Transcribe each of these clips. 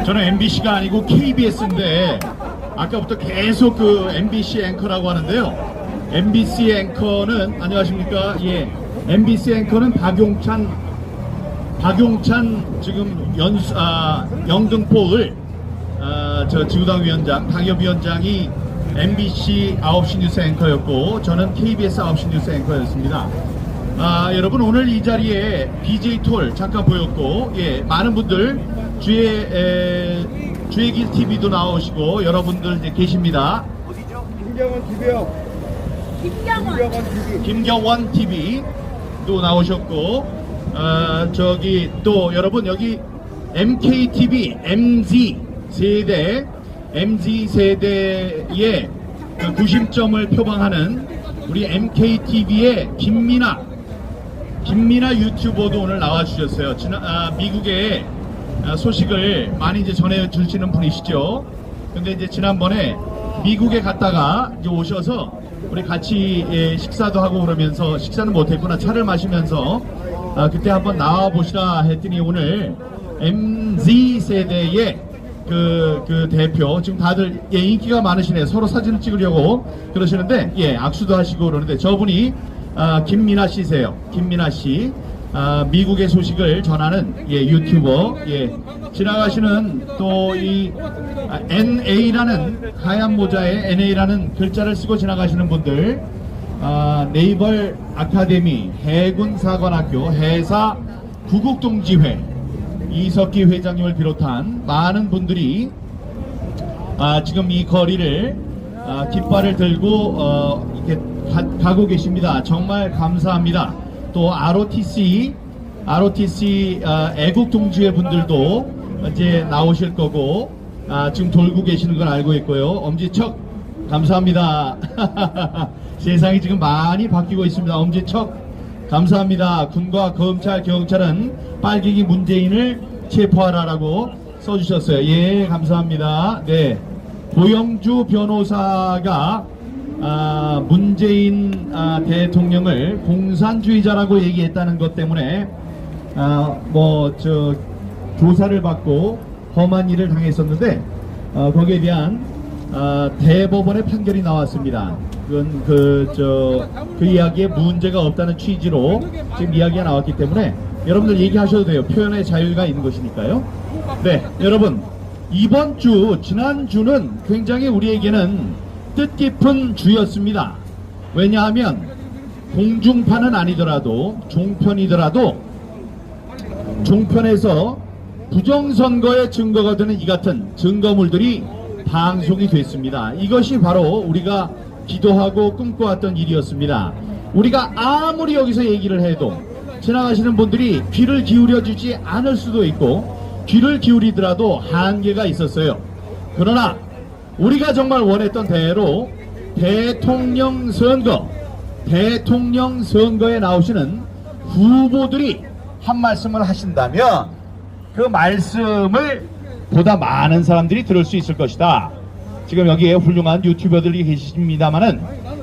저는 MBC가 아니고 KBS인데 아까부터 계속 그 MBC 앵커라고 하는데요. MBC 앵커는 안녕하십니까? 예, MBC 앵커는 박용찬 지금 영등포을 저 지구당 위원장, 당협위원장이 MBC 9시 뉴스 앵커였고 저는 KBS 9시 뉴스 앵커였습니다. 여러분 오늘 이 자리에 BJ 톨 잠깐 보였고, 예, 많은 분들 주의 길 TV도 나오시고 여러분들 이제 계십니다. 어디죠? 김경원 TV요. 김경원 TV도 나오셨고, 저기 또 여러분 여기 MKTV MZ 세대의 그 구심점을 표방하는 우리 MKTV의 김민아 유튜버도 오늘 나와주셨어요. 미국의 소식을 많이 이제 전해주시는 분이시죠. 근데 이제 지난번에 미국에 갔다가 이제 오셔서 우리 같이 식사도 하고 그러면서, 식사는 못했구나, 차를 마시면서 그때 한번 나와보시라 했더니 오늘 MZ 세대의 그 대표, 지금 다들 예, 인기가 많으시네. 서로 사진을 찍으려고 그러시는데, 예, 악수도 하시고 그러는데 저분이 김민아 씨세요. 김민아 씨, 미국의 소식을 전하는 예, 유튜버. 예, 지나가시는 또 이 NA라는 하얀 모자에 NA라는 글자를 쓰고 지나가시는 분들, 네이벌 아카데미, 해군사관학교, 해사 구국동지회 이석기 회장님을 비롯한 많은 분들이 지금 이 거리를 깃발을 들고 이렇게 가고 계십니다. 정말 감사합니다. 또 ROTC 애국동지회 분들도 이제 나오실 거고, 지금 돌고 계시는 걸 알고 있고요. 엄지척 감사합니다. 세상이 지금 많이 바뀌고 있습니다. 엄지척 감사합니다. 군과 검찰, 경찰은 빨갱이 문재인을 체포하라라고 써주셨어요. 예, 감사합니다. 네, 고영주 변호사가 문재인 대통령을 공산주의자라고 얘기했다는 것 때문에 조사를 받고 험한 일을 당했었는데 거기에 대한 대법원의 판결이 나왔습니다. 그건 그 이야기에 문제가 없다는 취지로 지금 이야기가 나왔기 때문에 여러분들 얘기하셔도 돼요. 표현의 자유가 있는 것이니까요. 네, 여러분 이번 주, 지난주는 굉장히 우리에게는 뜻깊은 주였습니다. 왜냐하면 공중파는 아니더라도 종편이더라도 종편에서 부정선거의 증거가 되는 이 같은 증거물들이 방송이 됐습니다. 이것이 바로 우리가 기도하고 꿈꿔왔던 일이었습니다. 우리가 아무리 여기서 얘기를 해도 지나가시는 분들이 귀를 기울여 주지 않을 수도 있고, 귀를 기울이더라도 한계가 있었어요. 그러나 우리가 정말 원했던 대로 대통령 선거에 나오시는 후보들이 한 말씀을 하신다면 그 말씀을 보다 많은 사람들이 들을 수 있을 것이다. 지금 여기에 훌륭한 유튜버들이 계십니다만은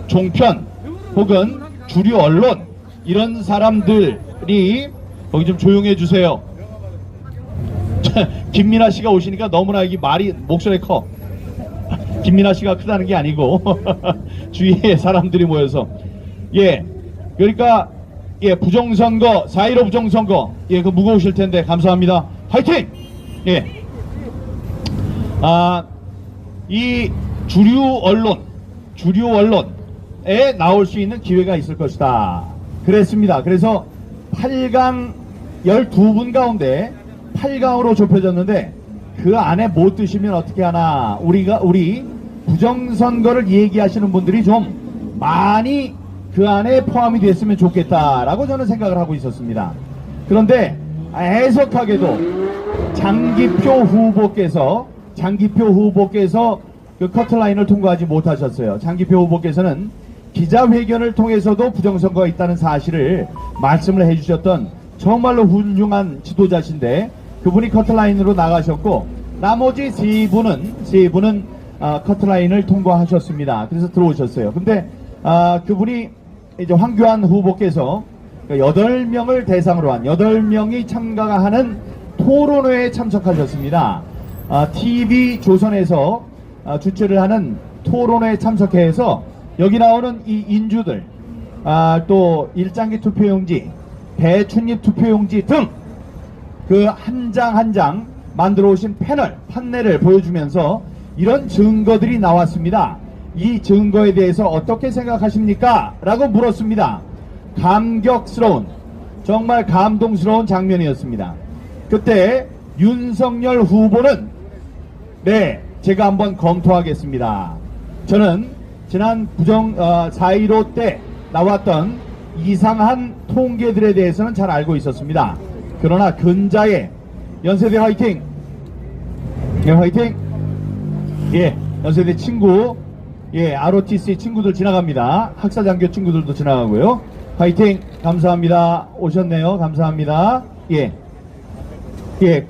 종편 혹은 주류 언론 이런 사람들이 거기 좀 조용해 주세요. 김민아 씨가 오시니까 너무나 이 말이 목소리 커. 김민아 씨가 크다는 게 아니고 주위에 사람들이 모여서, 예, 그러니까 예, 부정선거, 4.15 부정선거, 예, 그 무거우실 텐데 감사합니다. 화이팅! 예. 이 주류 언론에 나올 수 있는 기회가 있을 것이다. 그랬습니다. 그래서 8강 12분 가운데 8강으로 좁혀졌는데 그 안에 못 드시면 어떻게 하나. 우리 부정선거를 얘기하시는 분들이 좀 많이 그 안에 포함이 됐으면 좋겠다라고 저는 생각을 하고 있었습니다. 그런데 애석하게도 장기표 후보께서 그 커트라인을 통과하지 못하셨어요. 장기표 후보께서는 기자회견을 통해서도 부정선거가 있다는 사실을 말씀을 해주셨던 정말로 훌륭한 지도자신데, 그분이 커트라인으로 나가셨고 나머지 세 분은 커트라인을 통과하셨습니다. 그래서 들어오셨어요. 근데 그분이 이제 황교안 후보께서 8명을 대상으로 한 8명이 참가하는 토론회에 참석하셨습니다. TV 조선에서 주최를 하는 토론회에 참석해서 여기 나오는 이 인주들, 또 일장기 투표용지, 배춧잎 투표용지 등 그 한 장 한 장 만들어 오신 판넬을 보여주면서 이런 증거들이 나왔습니다. 이 증거에 대해서 어떻게 생각하십니까? 라고 물었습니다. 감격스러운, 정말 감동스러운 장면이었습니다. 그때 윤석열 후보는 네, 제가 한번 검토하겠습니다. 저는 지난 4.15 때 나왔던 이상한 통계들에 대해서는 잘 알고 있었습니다. 그러나 근자에 연세대 화이팅! 예, 화이팅! 예, 연세대 친구, 예, ROTC 친구들 지나갑니다. 학사장교 친구들도 지나가고요. 화이팅! 감사합니다. 오셨네요. 감사합니다. 예. 예,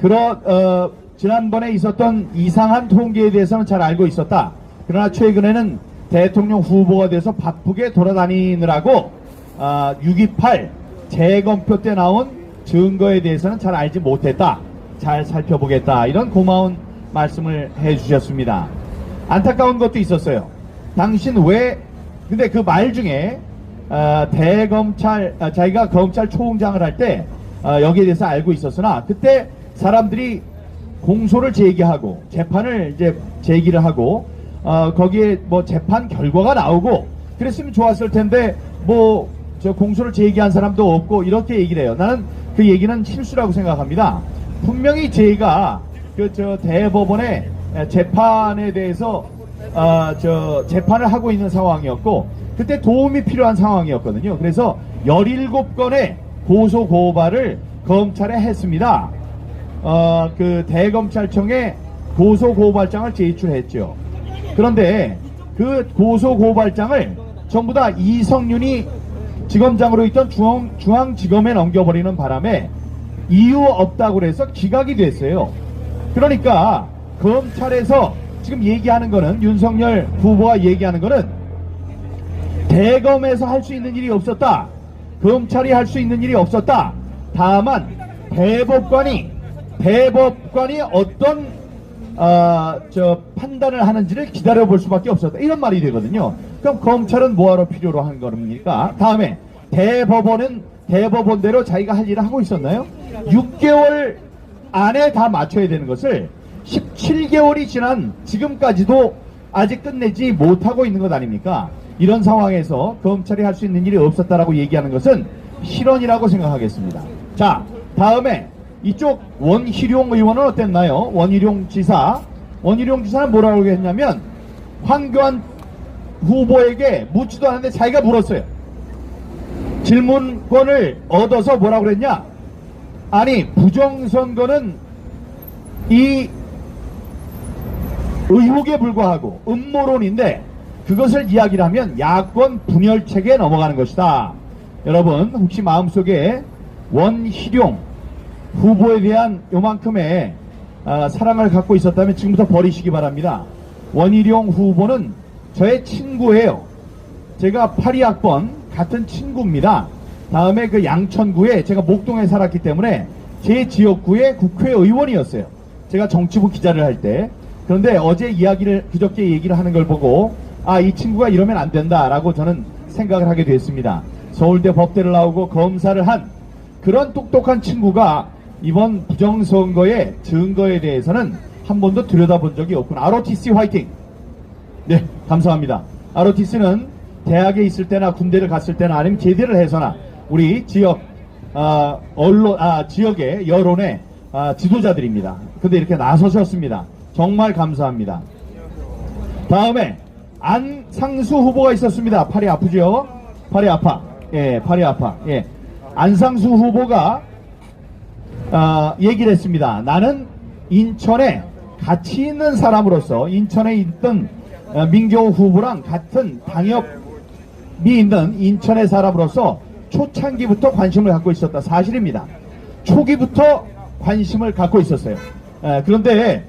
지난번에 있었던 이상한 통계에 대해서는 잘 알고 있었다. 그러나 최근에는 대통령 후보가 돼서 바쁘게 돌아다니느라고 6.28 재검표 때 나온 증거에 대해서는 잘 알지 못했다. 잘 살펴보겠다. 이런 고마운 말씀을 해주셨습니다. 안타까운 것도 있었어요. 당신 근데 그 말 중에 자기가 검찰 초공장을 할 때 여기에 대해서 알고 있었으나 그때 사람들이 공소를 제기하고 재판을 이제 제기를 하고 거기에 뭐 재판 결과가 나오고 그랬으면 좋았을 텐데 뭐 저 공소를 제기한 사람도 없고 이렇게 얘기를 해요. 나는 그 얘기는 실수라고 생각합니다. 분명히 제가 저 대법원의 재판에 대해서 재판을 하고 있는 상황이었고 그때 도움이 필요한 상황이었거든요. 그래서 17건의 고소 고발을 검찰에 했습니다. 그 대검찰청에 고소 고발장을 제출했죠. 그런데 그 고소 고발장을 전부 다 이성윤이 지검장으로 있던 중앙지검에 넘겨버리는 바람에 이유 없다고 그래서 기각이 됐어요. 그러니까 검찰에서 지금 얘기하는 거는 윤석열 후보가 얘기하는 거는 대검에서 할 수 있는 일이 없었다. 검찰이 할 수 있는 일이 없었다. 다만 대법관이 어떤 판단을 하는지를 기다려볼 수밖에 없었다. 이런 말이 되거든요. 그럼 검찰은 뭐하러 필요로 한 겁니까? 다음에 대법원대로 자기가 할 일을 하고 있었나요? 6개월 안에 다 맞춰야 되는 것을 17개월이 지난 지금까지도 아직 끝내지 못하고 있는 것 아닙니까? 이런 상황에서 검찰이 할 수 있는 일이 없었다라고 얘기하는 것은 실언이라고 생각하겠습니다. 자, 다음에 이쪽 원희룡 의원은 어땠나요? 원희룡 지사는 뭐라고 했냐면 황교안 후보에게 묻지도 않았는데 자기가 물었어요. 질문권을 얻어서 뭐라고 그랬냐? 아니, 부정선거는 이 의혹에 불과하고 음모론인데 그것을 이야기를 하면 야권 분열책에 넘어가는 것이다. 여러분 혹시 마음속에 원희룡 후보에 대한 요만큼의 사랑을 갖고 있었다면 지금부터 버리시기 바랍니다. 원희룡 후보는 저의 친구예요. 제가 82학번 같은 친구입니다. 다음에 그 양천구에 제가 목동에 살았기 때문에 제 지역구의 국회의원이었어요. 제가 정치부 기자를 할 때. 그런데 어제 그저께 얘기를 하는 걸 보고 이 친구가 이러면 안 된다라고 저는 생각을 하게 됐습니다. 서울대 법대를 나오고 검사를 한 그런 똑똑한 친구가 이번 부정선거의 증거에 대해서는 한 번도 들여다본 적이 없구나. ROTC 화이팅! 네, 감사합니다. ROTC는 대학에 있을 때나 군대를 갔을 때나 아니면 제대를 해서나 우리 지역 지역의 여론의 지도자들입니다. 근데 이렇게 나서셨습니다. 정말 감사합니다. 다음에 안상수 후보가 있었습니다. 팔이 아프죠? 팔이 아파. 예, 팔이 아파. 예. 안상수 후보가 얘기를 했습니다. 나는 인천에 같이 있는 사람으로서 인천에 있던 민경호 후보랑 같은 당협이 있는 인천의 사람으로서 초창기부터 관심을 갖고 있었다. 사실입니다. 초기부터 관심을 갖고 있었어요. 그런데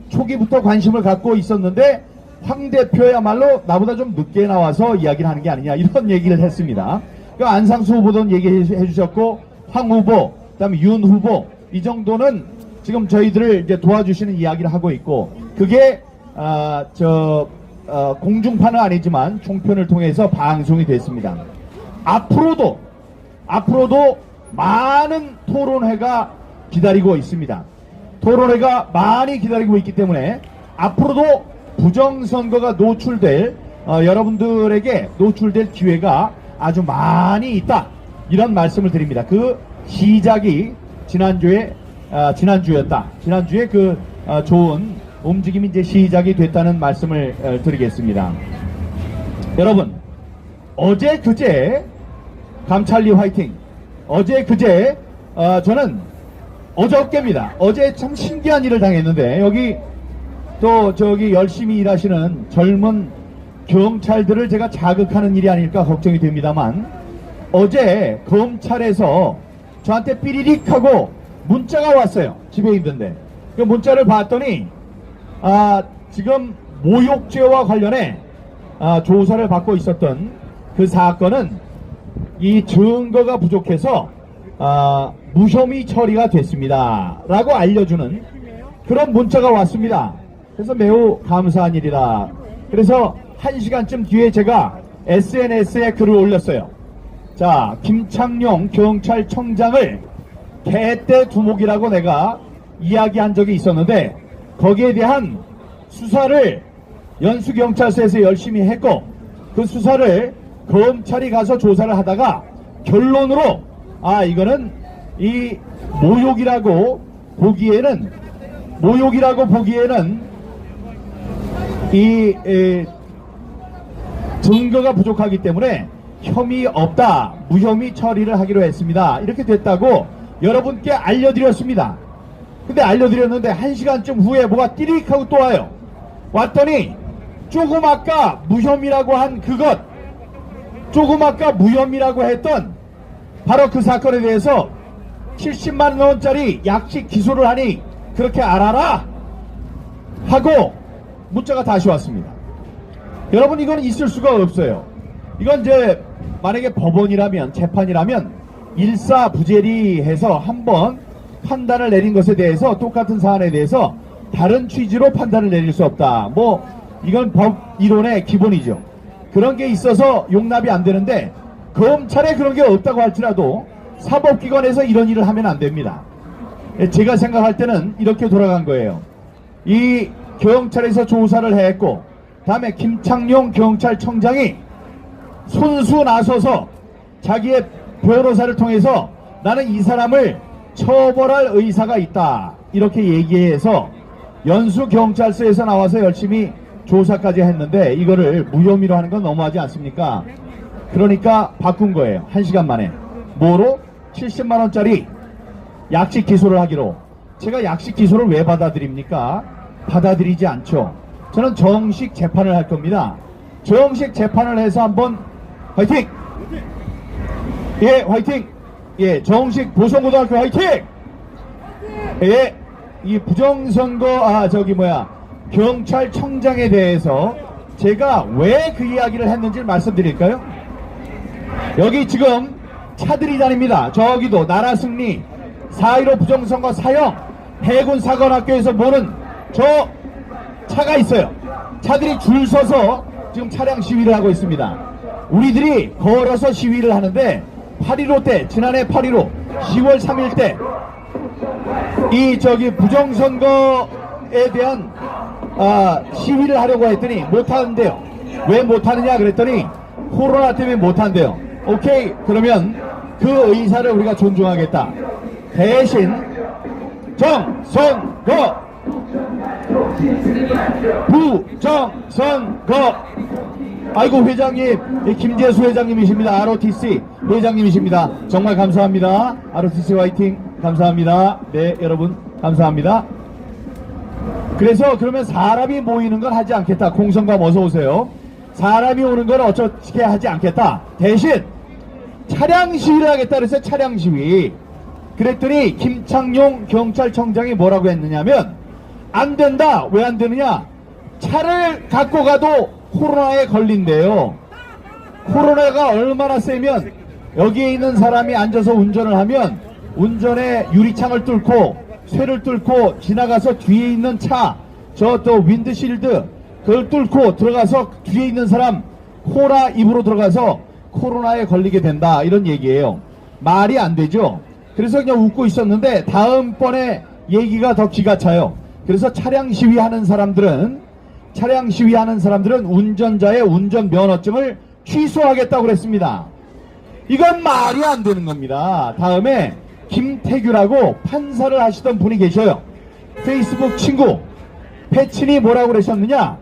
초기부터 관심을 갖고 있었는데 황 대표야말로 나보다 좀 늦게 나와서 이야기를 하는 게 아니냐 이런 얘기를 했습니다. 그 안상수 후보도 얘기해 주셨고 황 후보, 그다음에 윤 후보 이 정도는 지금 저희들을 이제 도와주시는 이야기를 하고 있고, 그게 공중파는 아니지만 종편을 통해서 방송이 됐습니다. 앞으로도 많은 토론회가 기다리고 있습니다. 토론회가 많이 기다리고 있기 때문에 앞으로도 부정선거가 여러분들에게 노출될 기회가 아주 많이 있다, 이런 말씀을 드립니다. 그 시작이 지난주에 그 좋은 움직임이 이제 시작이 됐다는 말씀을 드리겠습니다. 여러분, 어제 그제 감찰리 화이팅. 어제 그제 저는 어저께입니다. 어제 참 신기한 일을 당했는데, 여기 또 열심히 일하시는 젊은 경찰들을 제가 자극하는 일이 아닐까 걱정이 됩니다만, 어제 검찰에서 저한테 삐리릭 하고 문자가 왔어요. 집에 있는데. 그 문자를 봤더니 지금 모욕죄와 관련해 조사를 받고 있었던 그 사건은 이 증거가 부족해서 무혐의 처리가 됐습니다 라고 알려주는 그런 문자가 왔습니다. 그래서 매우 감사한 일이다. 그래서 1시간쯤 뒤에 제가 SNS에 글을 올렸어요. 자, 김창룡 경찰청장을 개떼 두목이라고 내가 이야기한 적이 있었는데, 거기에 대한 수사를 연수경찰서에서 열심히 했고, 그 수사를 검찰이 가서 조사를 하다가 결론으로 이거는 이 모욕이라고 보기에는 이 증거가 부족하기 때문에 혐의 없다, 무혐의 처리를 하기로 했습니다. 이렇게 됐다고 여러분께 알려드렸습니다. 근데 알려드렸는데 1시간쯤 후에 뭐가 띠릭하고 또 와요. 왔더니 조금 아까 무혐의라고 했던 바로 그 사건에 대해서 70만원짜리 약식 기소를 하니 그렇게 알아라 하고 문자가 다시 왔습니다. 여러분, 이건 있을 수가 없어요. 이건 이제 만약에 법원이라면, 재판이라면 일사부재리해서 한번 판단을 내린 것에 대해서, 똑같은 사안에 대해서 다른 취지로 판단을 내릴 수 없다. 이건 법 이론의 기본이죠. 그런 게 있어서 용납이 안 되는데, 검찰에 그런 게 없다고 할지라도 사법기관에서 이런 일을 하면 안 됩니다. 제가 생각할 때는 이렇게 돌아간 거예요. 이 경찰에서 조사를 했고, 다음에 김창룡 경찰청장이 손수 나서서 자기의 변호사를 통해서 나는 이 사람을 처벌할 의사가 있다, 이렇게 얘기해서 연수경찰서에서 나와서 열심히 조사까지 했는데, 이거를 무혐의로 하는 건 너무하지 않습니까? 그러니까 바꾼 거예요. 1시간 만에. 뭐로? 70만원짜리 약식 기소를 하기로. 제가 약식 기소를 왜 받아들입니까? 받아들이지 않죠. 저는 정식 재판을 할 겁니다. 정식 재판을 해서 한번 화이팅! 예, 화이팅! 예, 정식 보성고등학교 화이팅! 예, 이 부정선거, 경찰청장에 대해서 제가 왜 그 이야기를 했는지 말씀드릴까요? 여기 지금 차들이 다닙니다. 저기도 나라승리, 4.15 부정선거 사형, 해군사관학교에서 보는 저 차가 있어요. 차들이 줄 서서 지금 차량 시위를 하고 있습니다. 우리들이 걸어서 시위를 하는데, 8.15 때, 지난해 8.15 10월 3일 때 부정선거에 대한 시위를 하려고 했더니 못하는데요. 왜 못하느냐 그랬더니 코로나 때문에 못한대요. 오케이, 그러면 그 의사를 우리가 존중하겠다. 대신 부정선거 아이고, 회장님, 김재수 회장님이십니다. ROTC 회장님이십니다. 정말 감사합니다. ROTC 화이팅. 감사합니다. 네, 여러분 감사합니다. 그래서 그러면 사람이 모이는 건 하지 않겠다. 공성감 어서 오세요. 사람이 오는 건 어떻게 하지 않겠다. 대신 차량 시위를 하겠다 그래서 차량 시위. 그랬더니 김창룡 경찰청장이 뭐라고 했느냐면, 안 된다. 왜 안 되느냐? 차를 갖고 가도 코로나에 걸린대요. 코로나가 얼마나 세면 여기에 있는 사람이 앉아서 운전을 하면 운전에 유리창을 뚫고 쇠를 뚫고 지나가서 뒤에 있는 차, 저 또 윈드실드 그걸 뚫고 들어가서 뒤에 있는 사람 코나 입으로 들어가서 코로나에 걸리게 된다, 이런 얘기예요. 말이 안 되죠. 그래서 그냥 웃고 있었는데 다음번에 얘기가 더 기가 차요. 그래서 차량 시위하는 사람들은 운전자의 운전면허증을 취소하겠다고 그랬습니다. 이건 말이 안 되는 겁니다. 다음에 김태규라고 판사를 하시던 분이 계셔요. 페이스북 친구 패친이 뭐라고 그러셨느냐,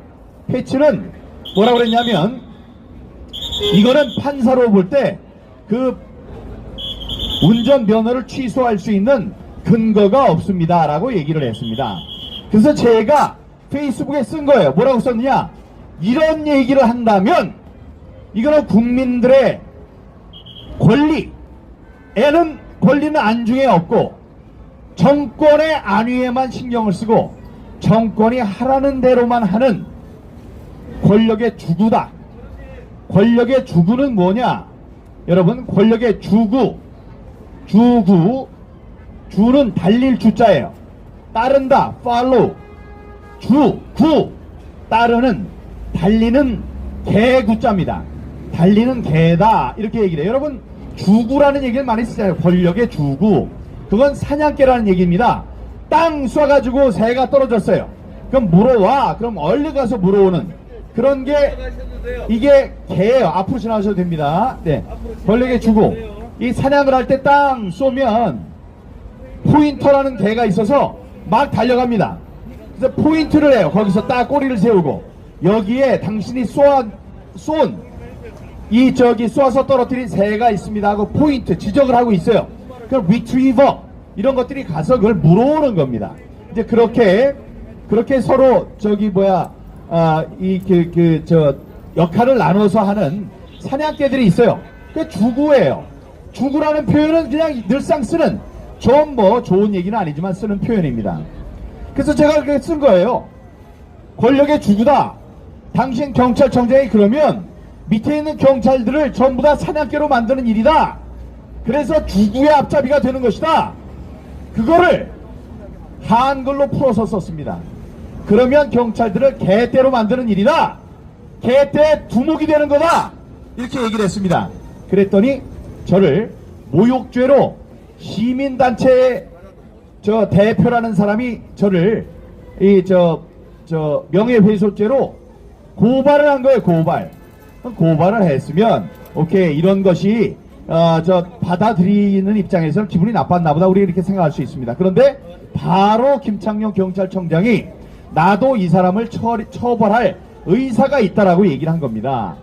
패친은 뭐라고 그랬냐면, 이거는 판사로 볼 때 그 운전면허를 취소할 수 있는 근거가 없습니다 라고 얘기를 했습니다. 그래서 제가 페이스북에 쓴 거예요. 뭐라고 썼느냐, 이런 얘기를 한다면 이거는 국민들의 권리는 안중에 없고 정권의 안위에만 신경을 쓰고 정권이 하라는 대로만 하는 권력의 주구다. 권력의 주구는 뭐냐, 여러분, 권력의 주는 달릴 주자예요. 따른다, follow. 구, 따르는, 달리는 개구자입니다. 달리는 개다, 이렇게 얘기를 해요. 여러분, 주구라는 얘기를 많이 쓰잖아요. 권력의 주구. 그건 사냥개라는 얘기입니다. 땅 쏴가지고 새가 떨어졌어요. 그럼 물어와. 그럼 얼른 가서 물어오는 그런 게, 이게 개예요. 앞으로 지나가셔도 됩니다. 네. 권력의 주구. 이 사냥을 할 때 땅 쏘면 포인터라는 개가 있어서 막 달려갑니다. 그래서 포인트를 해요. 거기서 딱 꼬리를 세우고, 여기에 당신이 쏘아서 떨어뜨린 새가 있습니다 하고 포인트 지적을 하고 있어요. 그럼 리트리버 이런 것들이 가서 그걸 물어오는 겁니다. 이제 그렇게 서로 역할을 나눠서 하는 사냥개들이 있어요. 그게 주구예요. 주구라는 표현은 그냥 늘상 쓰는, 좀 좋은 얘기는 아니지만 쓰는 표현입니다. 그래서 제가 그렇게 쓴 거예요. 권력의 주구다. 당신 경찰청장이 그러면 밑에 있는 경찰들을 전부 다 사냥개로 만드는 일이다. 그래서 주구의 앞잡이가 되는 것이다. 그거를 한글로 풀어서 썼습니다. 그러면 경찰들을 개떼로 만드는 일이다. 개떼 두목이 되는 거다. 이렇게 얘기를 했습니다. 그랬더니 저를 모욕죄로, 시민단체의 대표라는 사람이 저를 명예훼손죄로 고발을 한 거예요. 고발을 했으면 오케이, 이런 것이 받아들이는 입장에서는 기분이 나빴나 보다, 우리 이렇게 생각할 수 있습니다. 그런데 바로 김창룡 경찰청장이 나도 이 사람을 처벌할 의사가 있다라고 얘기를 한 겁니다.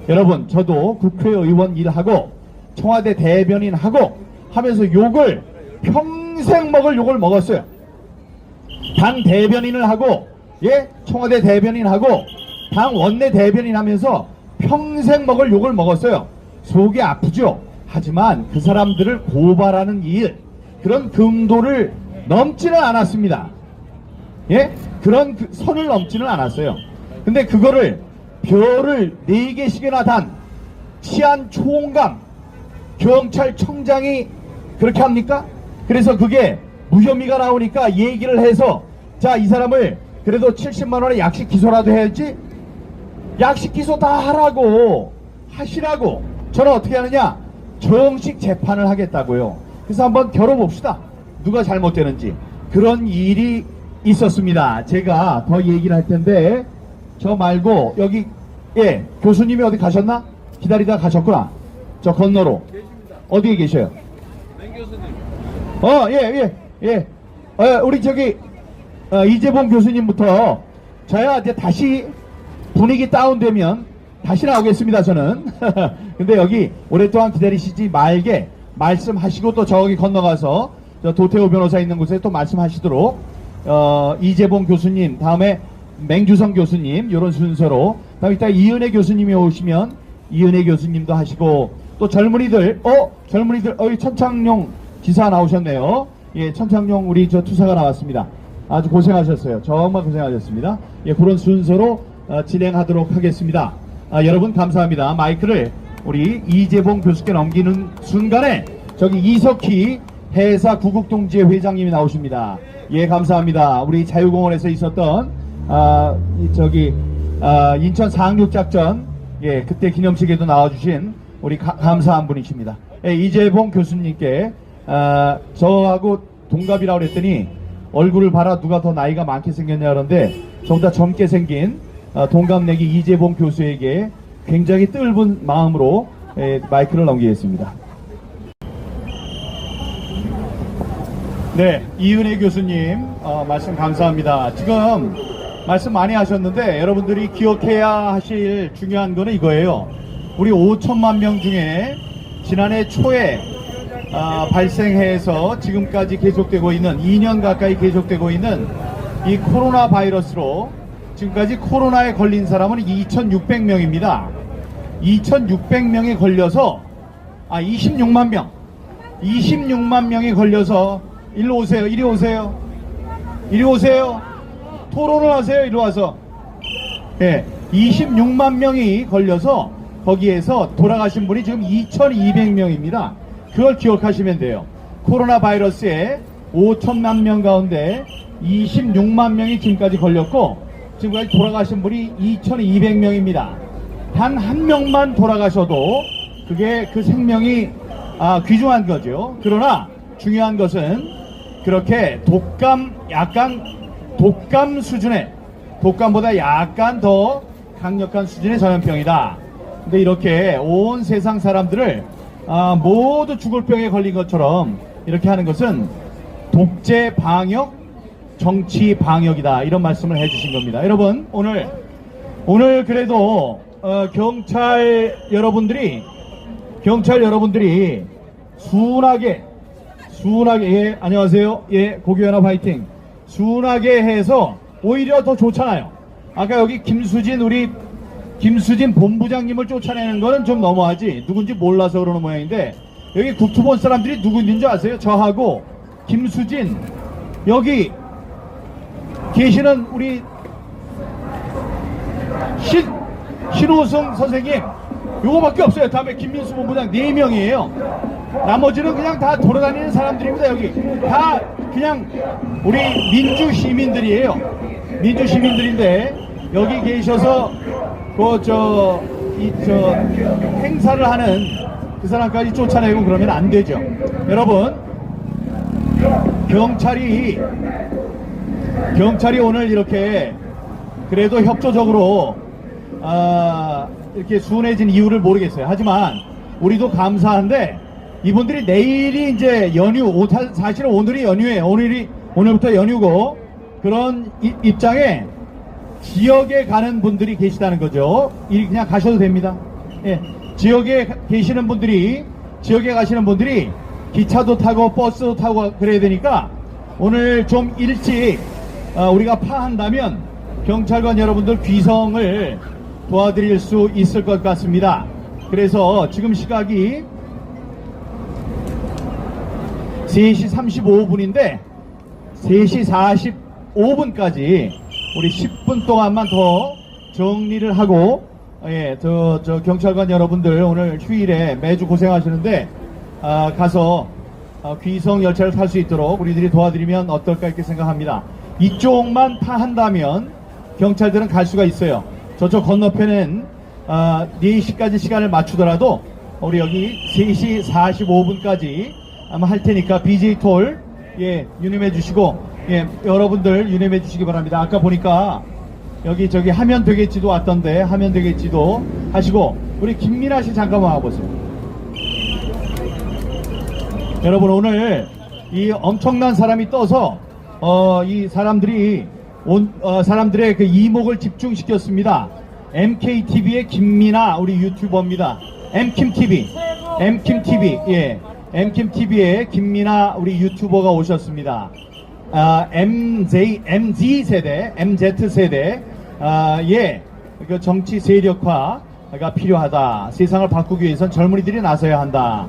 여러분, 저도 국회의원 일하고 청와대 대변인 하고 하면서 평생 먹을 욕을 먹었어요. 당 대변인을 하고, 청와대 대변인 하고 당 원내 대변인 하면서 평생 먹을 욕을 먹었어요. 속이 아프죠. 하지만 그 사람들을 고발하는 일, 그런 금도를 넘지는 않았습니다. 그런 선을 넘지는 않았어요. 근데 그거를 별을 4개씩이나 단 치안총감 경찰청장이 그렇게 합니까? 그래서 그게 무혐의가 나오니까 얘기를 해서, 자, 이 사람을 그래도 70만원의 약식 기소라도 해야지. 약식 기소 다 하시라고. 저는 어떻게 하느냐, 정식 재판을 하겠다고요. 그래서 한번 겨뤄봅시다, 누가 잘못되는지. 그런 일이 있었습니다. 제가 더 얘기를 할 텐데, 저 말고 여기 교수님이 어디 가셨나? 기다리다 가셨구나. 저 건너로. 어디에 계셔요? 맹 교수님. 우리 이재봉 교수님부터 저야 이제 다시 분위기 다운되면 다시 나오겠습니다, 저는. 근데 여기 오랫동안 기다리시지 말게 말씀하시고, 또 저기 건너가서 저 도태호 변호사 있는 곳에 또 말씀하시도록, 이재봉 교수님, 다음에 맹주성 교수님, 이런 순서로. 다음에 이따 이은혜 교수님이 오시면 이은혜 교수님도 하시고, 또 젊은이들, 여기 천창용 지사 나오셨네요. 천창용 우리 투사가 나왔습니다. 아주 고생하셨어요. 정말 고생하셨습니다. 그런 순서로 진행하도록 하겠습니다. 여러분 감사합니다. 마이크를 우리 이재봉 교수께 넘기는 순간에 저기 이석희 해사 구국동지회 회장님이 나오십니다. 예, 감사합니다. 우리 자유공원에서 있었던 인천 상륙작전, 예, 그때 기념식에도 나와주신 우리 감사한 분이십니다. 예, 이재봉 교수님께 저하고 동갑이라고 그랬더니 얼굴을 봐라 누가 더 나이가 많게 생겼냐 그러는데 저보다 젊게 생긴 동갑내기 이재봉 교수에게 굉장히 뜰분 마음으로 마이크를 넘기겠습니다. 네, 이은혜 교수님 말씀 감사합니다. 지금 말씀 많이 하셨는데 여러분들이 기억해야 하실 중요한 거는 이거예요. 우리 5천만 명 중에 지난해 초에 발생해서 지금까지 계속되고 있는 2년 가까이 계속되고 있는 이 코로나 바이러스로 지금까지 코로나에 걸린 사람은 2,600명입니다. 2,600명이 걸려서 26만 명 26만 명이 걸려서 일로 오세요. 이리 오세요. 이리 오세요. 토론을 하세요. 이리 와서. 예, 26만 명이 걸려서 거기에서 돌아가신 분이 지금 2,200명입니다. 그걸 기억하시면 돼요. 코로나 바이러스에 5천만 명 가운데 26만 명이 지금까지 걸렸고 지금까지 돌아가신 분이 2,200명입니다. 단 한 명만 돌아가셔도 그게 그 생명이 귀중한 거죠. 그러나 중요한 것은 그렇게 독감 수준의, 독감보다 약간 더 강력한 수준의 전염병이다. 근데 이렇게 온 세상 사람들을 모두 죽을 병에 걸린 것처럼 이렇게 하는 것은 독재 방역, 정치 방역이다. 이런 말씀을 해주신 겁니다. 여러분, 오늘 그래도 경찰 여러분들이 순하게, 예, 안녕하세요. 예, 고교연합 화이팅. 순하게 해서 오히려 더 좋잖아요. 아까 여기 김수진 본부장님을 쫓아내는 거는 좀 너무하지. 누군지 몰라서 그러는 모양인데, 여기 국토본 사람들이 누군지 아세요? 저하고 김수진, 여기 계시는 우리 신호승 선생님, 요거밖에 없어요. 다음에 김민수 본부장 4명이에요. 나머지는 그냥 다 돌아다니는 사람들입니다. 여기 다 그냥 우리 민주시민들이에요. 민주시민들인데 여기 계셔서 행사를 하는 그 사람까지 쫓아내고 그러면 안 되죠. 여러분, 경찰이 오늘 이렇게 그래도 협조적으로 이렇게 순해진 이유를 모르겠어요. 하지만 우리도 감사한데 이분들이 내일이 이제 연휴, 사실은 오늘이 연휴예요. 오늘부터 연휴고 그런 입장에 지역에 가는 분들이 계시다는 거죠. 그냥 가셔도 됩니다. 예, 지역에 가시는 분들이 기차도 타고 버스도 타고 그래야 되니까 오늘 좀 일찍 우리가 파한다면 경찰관 여러분들 귀성을 도와드릴 수 있을 것 같습니다. 그래서 지금 시각이 3시 35분인데 3시 45분까지 우리 10분 동안만 더 정리를 하고, 예, 저 경찰관 여러분들 오늘 휴일에 매주 고생하시는데 가서 귀성 열차를 탈 수 있도록 우리들이 도와드리면 어떨까 이렇게 생각합니다. 이쪽만 파한다면 경찰들은 갈 수가 있어요. 저쪽 건너편은 4시까지 시간을 맞추더라도 우리 여기 3시 45분까지 아마 할 테니까 BJ 톨, 예, 유념해 주시고, 예, 여러분들 유념해 주시기 바랍니다. 아까 보니까 여기 하면 되겠지도 왔던데 하면 되겠지도 하시고, 우리 김민아 씨 잠깐만 와보세요. 여러분, 오늘 이 엄청난 사람이 떠서 이 사람들의 그 이목을 집중시켰습니다. MKTV의 김민아 우리 유튜버입니다. MKTV, 예, MKTV의 김민아 우리 유튜버가 오셨습니다. MZ세대, 예, 그 정치 세력화가 필요하다. 세상을 바꾸기 위해선 젊은이들이 나서야 한다.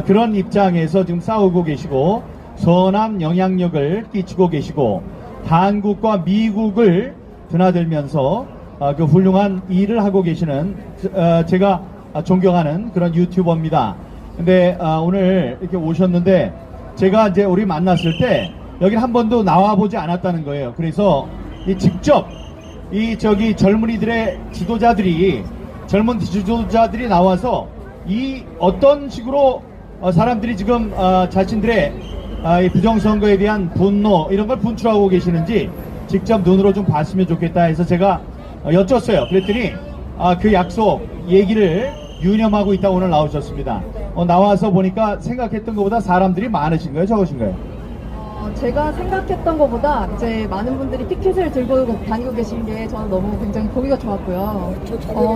그런 입장에서 지금 싸우고 계시고 선한 영향력을 끼치고 계시고 한국과 미국을 드나들면서 그 훌륭한 일을 하고 계시는 제가 존경하는 그런 유튜버입니다. 근데 오늘 이렇게 오셨는데 제가 이제 우리 만났을 때 여기 한 번도 나와보지 않았다는 거예요. 그래서 직접 젊은이들의 젊은 지도자들이 나와서 이 어떤 식으로 사람들이 지금 자신들의 이 부정선거에 대한 분노 이런 걸 분출하고 계시는지 직접 눈으로 좀 봤으면 좋겠다 해서 제가 여쭸어요. 그랬더니 그 약속 얘기를 유념하고 있다 오늘 나오셨습니다. 나와서 보니까 생각했던 것보다 사람들이 많으신 거예요? 적으신 거예요? 제가 생각했던 것보다 이제 많은 분들이 티켓을 들고 다니고 계신 게 저는 너무 굉장히 보기가 좋았고요.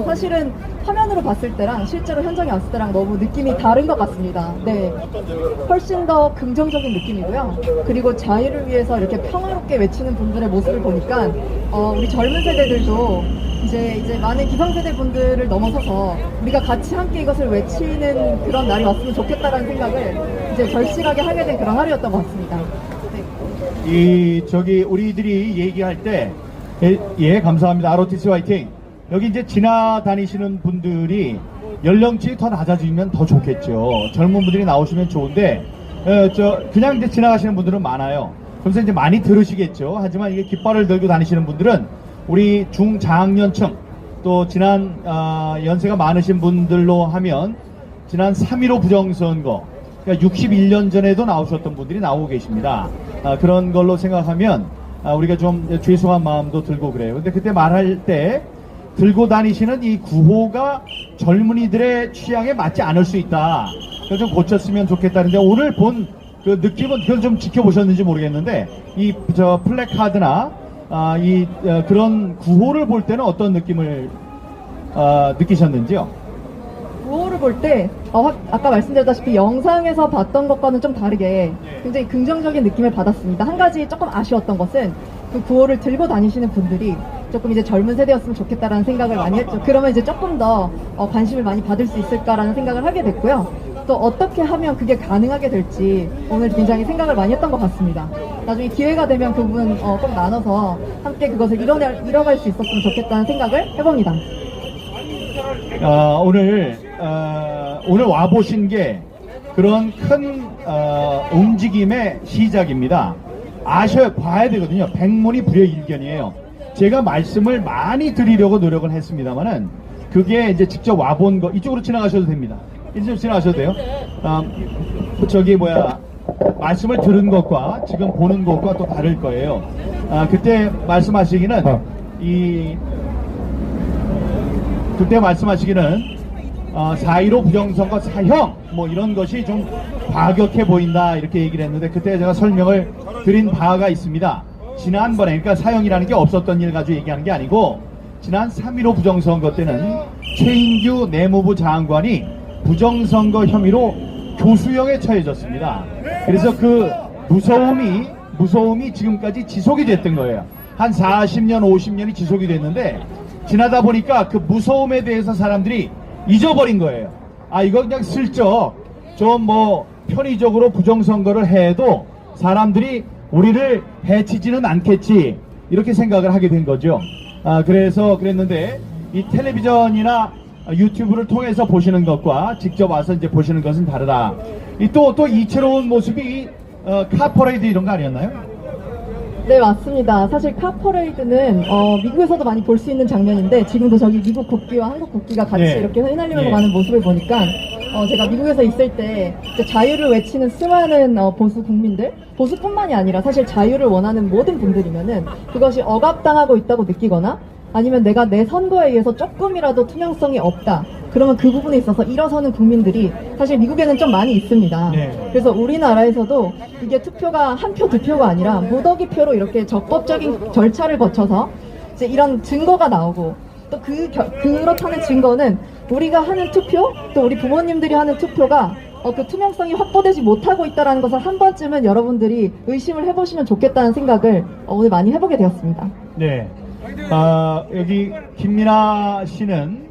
사실은 화면으로 봤을 때랑 실제로 현장에 왔을 때랑 너무 느낌이 다른 것 같습니다. 네, 훨씬 더 긍정적인 느낌이고요. 그리고 자유를 위해서 이렇게 평화롭게 외치는 분들의 모습을 보니까 우리 젊은 세대들도 이제 많은 기성세대 분들을 넘어서서 우리가 같이 함께 이것을 외치는 그런 날이 왔으면 좋겠다라는 생각을 이제 절실하게 하게 된 그런 하루였던 것 같습니다. 우리들이 얘기할 때, 예, 감사합니다. ROTC 화이팅. 여기 이제 지나다니시는 분들이 연령층이 더 낮아지면 더 좋겠죠. 젊은 분들이 나오시면 좋은데, 그냥 이제 지나가시는 분들은 많아요. 그래서 이제 많이 들으시겠죠. 하지만 이게 깃발을 들고 다니시는 분들은 우리 중장년층, 또 지난, 연세가 많으신 분들로 하면, 지난 3.15 부정선거, 그러니까 61년 전에도 나오셨던 분들이 나오고 계십니다. 그런 걸로 생각하면 우리가 좀 죄송한 마음도 들고 그래요. 근데 그때 말할 때 들고 다니시는 이 구호가 젊은이들의 취향에 맞지 않을 수 있다. 그걸 좀 고쳤으면 좋겠다는데 오늘 본 그 느낌은 그걸 좀 지켜보셨는지 모르겠는데 이 플래카드나 그런 구호를 볼 때는 어떤 느낌을 느끼셨는지요? 구호를 볼 때 아까 말씀드렸다시피 영상에서 봤던 것과는 좀 다르게 굉장히 긍정적인 느낌을 받았습니다. 한 가지 조금 아쉬웠던 것은 그 구호를 들고 다니시는 분들이 조금 이제 젊은 세대였으면 좋겠다라는 생각을 많이 했죠. 그러면 이제 조금 더 관심을 많이 받을 수 있을까라는 생각을 하게 됐고요. 또 어떻게 하면 그게 가능하게 될지 오늘 굉장히 생각을 많이 했던 것 같습니다. 나중에 기회가 되면 그 부분 꼭 나눠서 함께 그것을 이뤄갈 수 있었으면 좋겠다는 생각을 해봅니다. 오늘 와보신 게 그런 큰 움직임의 시작입니다. 봐야 되거든요. 백문이 불여일견이에요. 제가 말씀을 많이 드리려고 노력을 했습니다만은 그게 이제 직접 와본 거 이쪽으로 지나가셔도 됩니다. 이쪽으로 지나가셔도 돼요. 말씀을 들은 것과 지금 보는 것과 또 다를 거예요. 그때 말씀하시기는 그때 말씀하시기는 4.15 부정선거 사형 뭐 이런 것이 좀 과격해 보인다 이렇게 얘기를 했는데 그때 제가 설명을 드린 바가 있습니다. 지난번에 그러니까 사형이라는 게 없었던 일 가지고 얘기하는 게 아니고 지난 3.15 부정선거 때는 최인규 내무부 장관이 부정선거 혐의로 교수형에 처해졌습니다. 그래서 그 무서움이 지금까지 지속이 됐던 거예요. 한 40년 50년이 지속이 됐는데 지나다 보니까 그 무서움에 대해서 사람들이 잊어버린 거예요. 이거 그냥 슬쩍 좀 편의적으로 부정선거를 해도 사람들이 우리를 해치지는 않겠지 이렇게 생각을 하게 된 거죠. 그래서 그랬는데 이 텔레비전이나 유튜브를 통해서 보시는 것과 직접 와서 이제 보시는 것은 다르다. 또 이채로운 모습이 카퍼레이드 이런 거 아니었나요? 네, 맞습니다. 사실 카퍼레이드는 미국에서도 많이 볼 수 있는 장면인데 지금도 저기 미국 국기와 한국 국기가 같이 이렇게 휘날리면서 가는 모습을 보니까 제가 미국에서 있을 때 자유를 외치는 수많은 보수 국민들, 보수뿐만이 아니라 사실 자유를 원하는 모든 분들이면은 그것이 억압당하고 있다고 느끼거나 아니면 내가 내 선거에 의해서 조금이라도 투명성이 없다. 그러면 그 부분에 있어서 일어서는 국민들이 사실 미국에는 좀 많이 있습니다. 그래서 우리나라에서도 이게 투표가 한 표, 두 표가 아니라 무더기 표로 이렇게 적법적인 절차를 거쳐서 이제 이런 증거가 나오고 또 그렇다는 증거는 우리가 하는 투표, 또 우리 부모님들이 하는 투표가 그 투명성이 확보되지 못하고 있다는 것을 한 번쯤은 여러분들이 의심을 해보시면 좋겠다는 생각을 오늘 많이 해보게 되었습니다. 네. 여기 김민아 씨는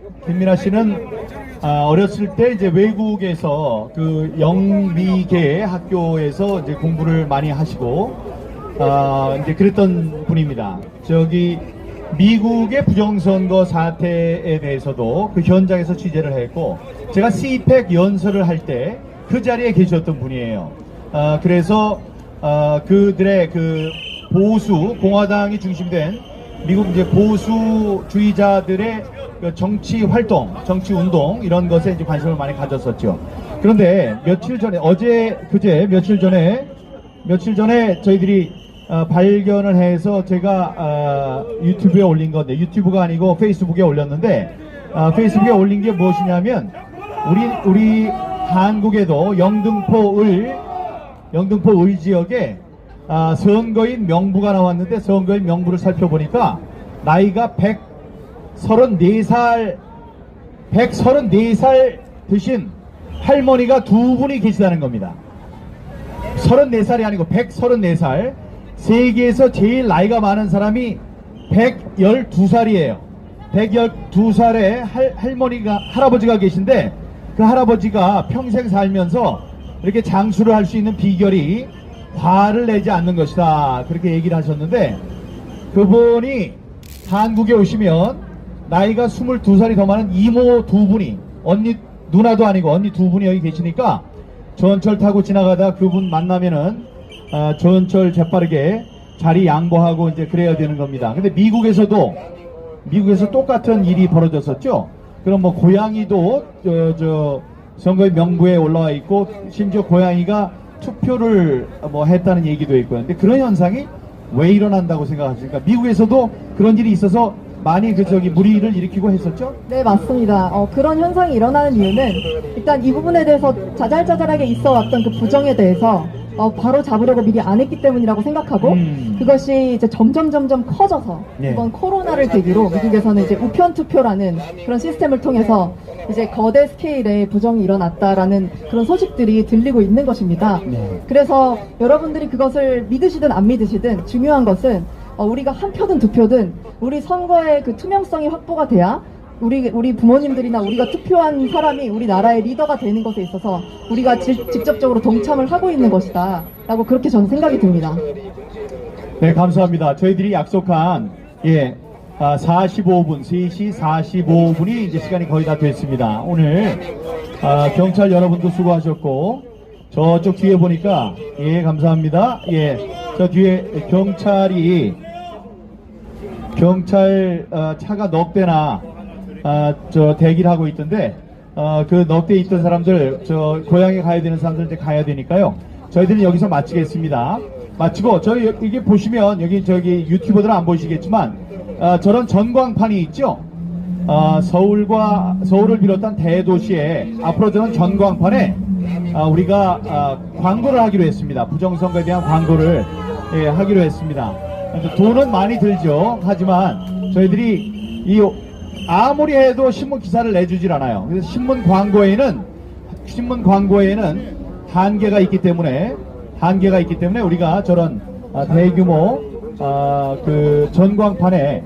어렸을 때 이제 외국에서 그 영미계 학교에서 이제 공부를 많이 하시고 이제 그랬던 분입니다. 저기 미국의 부정선거 사태에 대해서도 그 현장에서 취재를 했고 제가 CPEC 연설을 할 때 그 자리에 계셨던 분이에요. 그래서 그들의 그 보수 공화당이 중심된 미국 이제 보수주의자들의 그 정치 활동, 정치 운동 이런 것에 이제 관심을 많이 가졌었죠. 그런데 며칠 전에 며칠 전에 저희들이 발견을 해서 제가 유튜브에 올린 건데, 유튜브가 아니고 페이스북에 올렸는데, 페이스북에 올린 게 무엇이냐면 우리 한국에도 영등포 을 지역에 선거인 명부가 나왔는데, 선거인 명부를 살펴보니까 나이가 134살 되신 할머니가 두 분이 계시다는 겁니다. 34살이 아니고 134살. 세계에서 제일 나이가 많은 사람이 112살이에요. 112살의 할아버지가 계신데, 그 할아버지가 평생 살면서 이렇게 장수를 할 수 있는 비결이 화를 내지 않는 것이다, 그렇게 얘기를 하셨는데, 그분이 한국에 오시면 나이가 22살이 더 많은 이모 두 분이, 누나도 아니고 언니 두 분이 여기 계시니까 전철 타고 지나가다 그분 만나면은 전철 재빠르게 자리 양보하고 이제 그래야 되는 겁니다. 근데 미국에서 똑같은 일이 벌어졌었죠. 그럼 뭐 고양이도 선거의 명부에 올라와 있고, 심지어 고양이가 투표를 뭐 했다는 얘기도 있고요. 근데 그런 현상이 왜 일어난다고 생각하십니까? 미국에서도 그런 일이 있어서 많이 무리를 일으키고 했었죠? 네, 맞습니다. 그런 현상이 일어나는 이유는 일단 이 부분에 대해서 자잘자잘하게 있어 왔던 그 부정에 대해서 바로 잡으려고 미리 안 했기 때문이라고 생각하고, 그것이 이제 점점 커져서 네. 이번 코로나를 계기로 미국에서는 이제 우편 투표라는 그런 시스템을 통해서 이제 거대 스케일의 부정이 일어났다라는 그런 소식들이 들리고 있는 것입니다. 네. 그래서 여러분들이 그것을 믿으시든 안 믿으시든 중요한 것은 우리가 한 표든 두 표든 우리 선거의 그 투명성이 확보가 돼야 우리 부모님들이나 우리가 투표한 사람이 우리나라의 리더가 되는 것에 있어서 우리가 직접적으로 동참을 하고 있는 것이다 라고 그렇게 저는 생각이 듭니다. 네, 감사합니다. 저희들이 약속한 45분, 3시 45분이 이제 시간이 거의 다 됐습니다. 오늘 경찰 여러분도 수고하셨고, 저쪽 뒤에 보니까 감사합니다. 저 뒤에 경찰 차가 넉 대나 대기를 하고 있던데, 그 넉 대 있던 사람들, 고향에 가야 되는 사람들 이제 가야 되니까요. 저희들은 여기서 마치겠습니다. 마치고, 이게 보시면, 유튜버들은 안 보이시겠지만, 저런 전광판이 있죠? 서울을 비롯한 대도시에 앞으로 저런 전광판에, 우리가, 광고를 하기로 했습니다. 부정선거에 대한 광고를, 하기로 했습니다. 돈은 많이 들죠. 하지만, 저희들이 아무리 해도 신문 기사를 내주질 않아요. 그래서 신문 광고에는 한계가 있기 때문에 우리가 저런 대규모 그 전광판에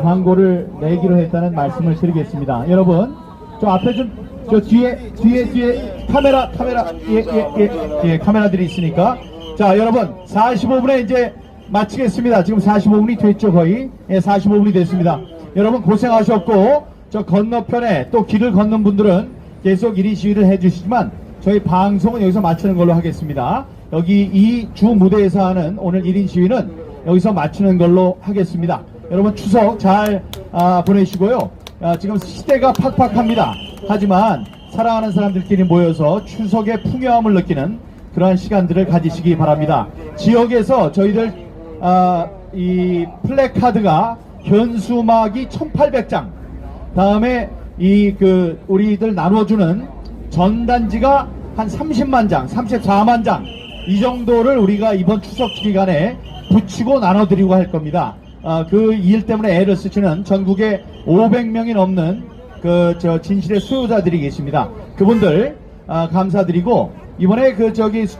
광고를 내기로 했다는 말씀을 드리겠습니다. 여러분, 저 앞에 저 뒤에 카메라 카메라들이 있으니까, 자, 여러분 45분에 이제 마치겠습니다. 지금 45분이 됐죠, 거의. 45분이 됐습니다. 여러분 고생하셨고, 저 건너편에 또 길을 걷는 분들은 계속 1인 시위를 해주시지만 저희 방송은 여기서 마치는 걸로 하겠습니다. 여기 이 주 무대에서 하는 오늘 1인 시위는 여기서 마치는 걸로 하겠습니다. 여러분 추석 잘 보내시고요. 지금 시대가 팍팍합니다. 하지만 사랑하는 사람들끼리 모여서 추석의 풍요함을 느끼는 그러한 시간들을 가지시기 바랍니다. 지역에서 저희들 이 플래카드가 현수막이 1800장, 다음에 우리들 나눠주는 전단지가 한 30만 장, 34만 장, 이 정도를 우리가 이번 추석 기간에 붙이고 나눠드리고 할 겁니다. 그 일 때문에 애를 쓰시는 전국에 500명이 넘는 진실의 수요자들이 계십니다. 그분들, 감사드리고, 이번에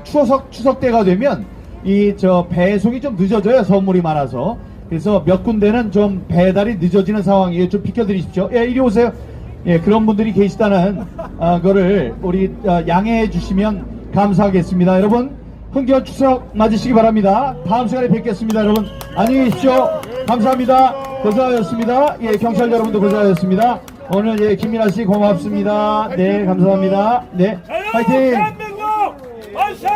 추석 때가 되면 배송이 좀 늦어져요. 선물이 많아서. 그래서 몇 군데는 좀 배달이 늦어지는 상황이에요. 좀 비켜드리십시오. 이리 오세요. 그런 분들이 계시다는 거를 우리 양해해 주시면 감사하겠습니다. 여러분, 흥겨운 추석 맞으시기 바랍니다. 다음 시간에 뵙겠습니다. 여러분, 안녕히 계십시오. 감사합니다. 고생하셨습니다. 경찰 여러분도 고생하셨습니다. 오늘 김민아 씨 고맙습니다. 네, 감사합니다. 네, 파이팅! 대한민국! 만세!